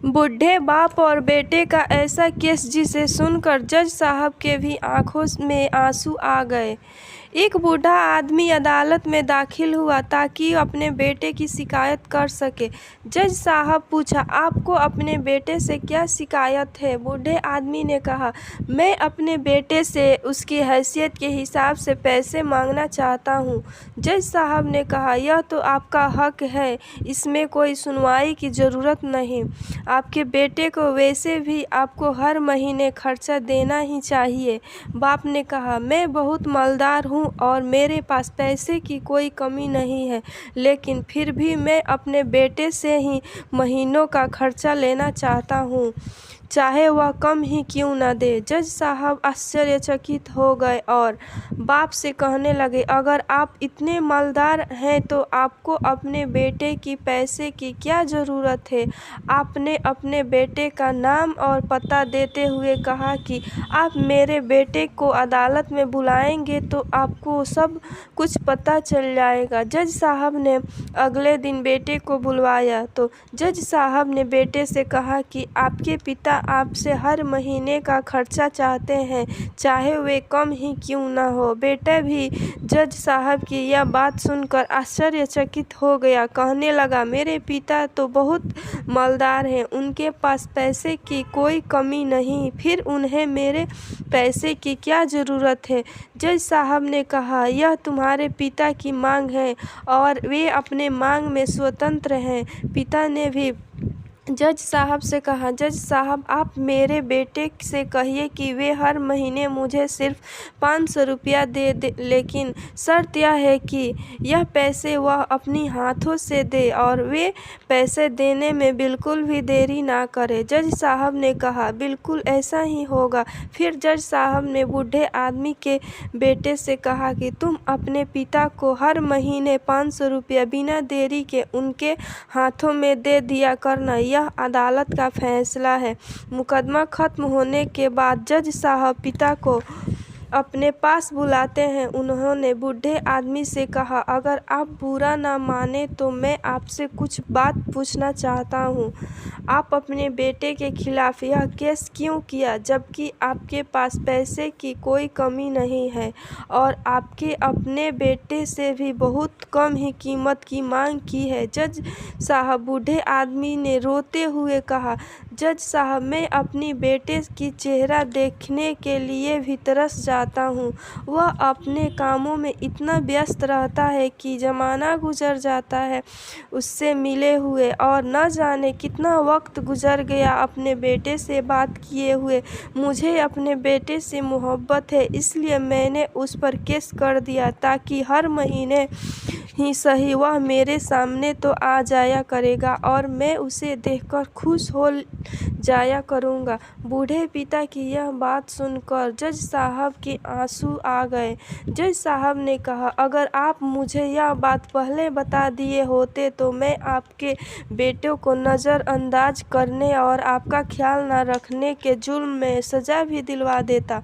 बूढ़े बाप और बेटे का ऐसा केस जिसे सुनकर जज साहब के भी आंखों में आंसू आ गए। एक बूढ़ा आदमी अदालत में दाखिल हुआ ताकि अपने बेटे की शिकायत कर सके। जज साहब पूछा, आपको अपने बेटे से क्या शिकायत है? बूढ़े आदमी ने कहा, मैं अपने बेटे से उसकी हैसियत के हिसाब से पैसे मांगना चाहता हूँ। जज साहब ने कहा, यह तो आपका हक है, इसमें कोई सुनवाई की ज़रूरत नहीं। आपके बेटे को वैसे भी आपको हर महीने खर्चा देना ही चाहिए। बाप ने कहा, मैं बहुत मालदार हूँ और मेरे पास पैसे की कोई कमी नहीं है, लेकिन फिर भी मैं अपने बेटे से ही महीनों का खर्चा लेना चाहता हूँ, चाहे वह कम ही क्यों न दे। जज साहब आश्चर्यचकित हो गए और बाप से कहने लगे, अगर आप इतने मालदार हैं तो आपको अपने बेटे की पैसे की क्या ज़रूरत है? आपने अपने बेटे का नाम और पता देते हुए कहा कि आप मेरे बेटे को अदालत में बुलाएंगे तो आपको सब कुछ पता चल जाएगा। जज साहब ने अगले दिन बेटे को बुलवाया तो जज साहब ने बेटे से कहा कि आपके पिता आपसे हर महीने का खर्चा चाहते हैं, चाहे वे कम ही क्यों ना हो। बेटा भी जज साहब की यह बात सुनकर आश्चर्यचकित हो गया। कहने लगा, मेरे पिता तो बहुत मालदार हैं, उनके पास पैसे की कोई कमी नहीं, फिर उन्हें मेरे पैसे की क्या ज़रूरत है? जज साहब ने कहा, यह तुम्हारे पिता की मांग है और वे अपने मांग में स्वतंत्र हैं। पिता ने भी जज साहब से कहा, जज साहब आप मेरे बेटे से कहिए कि वे हर महीने मुझे सिर्फ 500 रुपया दे, लेकिन शर्त यह है कि यह पैसे वह अपनी हाथों से दे और वे पैसे देने में बिल्कुल भी देरी ना करे। जज साहब ने कहा, बिल्कुल ऐसा ही होगा। फिर जज साहब ने बूढ़े आदमी के बेटे से कहा कि तुम अपने पिता को हर महीने 500 रुपया बिना देरी के उनके हाथों में दे दिया करना, यह अदालत का फैसला है। मुकदमा खत्म होने के बाद जज साहब पिता को अपने पास बुलाते हैं। उन्होंने बूढ़े आदमी से कहा, अगर आप बुरा ना माने तो मैं आपसे कुछ बात पूछना चाहता हूँ। आप अपने बेटे के खिलाफ यह केस क्यों किया, जबकि आपके पास पैसे की कोई कमी नहीं है और आपके अपने बेटे से भी बहुत कम ही कीमत की मांग की है? जज साहब बूढ़े आदमी ने रोते हुए कहा, जज साहब मैं अपनी बेटे की चेहरा देखने के लिए भी तरस जाता हूँ। वह अपने कामों में इतना व्यस्त रहता है कि ज़माना गुजर जाता है उससे मिले हुए, और न जाने कितना वक्त गुजर गया अपने बेटे से बात किए हुए। मुझे अपने बेटे से मोहब्बत है, इसलिए मैंने उस पर केस कर दिया ताकि हर महीने ही सही वह मेरे सामने तो आ जाया करेगा और मैं उसे देखकर खुश हो जाया करूँगा। बूढ़े पिता की यह बात सुनकर जज साहब के आंसू आ गए। जज साहब ने कहा, अगर आप मुझे यह बात पहले बता दिए होते तो मैं आपके बेटे को नज़रअंदाज करने और आपका ख्याल न रखने के जुर्म में सज़ा भी दिलवा देता।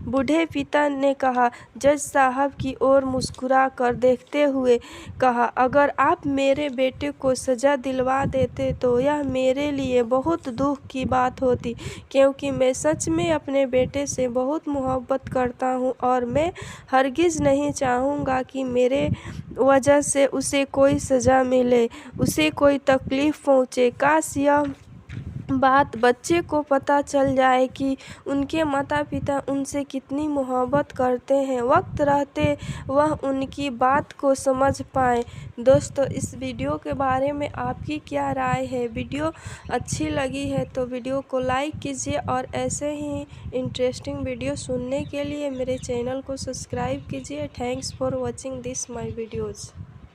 बूढ़े पिता ने कहा, जज साहब की ओर मुस्कुरा कर देखते हुए कहा, अगर आप मेरे बेटे को सज़ा दिलवा देते तो यह मेरे लिए बहुत दुख की बात होती, क्योंकि मैं सच में अपने बेटे से बहुत मोहब्बत करता हूँ और मैं हरगिज़ नहीं चाहूँगा कि मेरे वजह से उसे कोई सज़ा मिले, उसे कोई तकलीफ़ पहुँचे। काश यह बात बच्चे को पता चल जाए कि उनके माता पिता उनसे कितनी मोहब्बत करते हैं, वक्त रहते वह उनकी बात को समझ पाए। दोस्तों, इस वीडियो के बारे में आपकी क्या राय है? वीडियो अच्छी लगी है तो वीडियो को लाइक कीजिए और ऐसे ही इंटरेस्टिंग वीडियो सुनने के लिए मेरे चैनल को सब्सक्राइब कीजिए। Thanks for watching this my videos.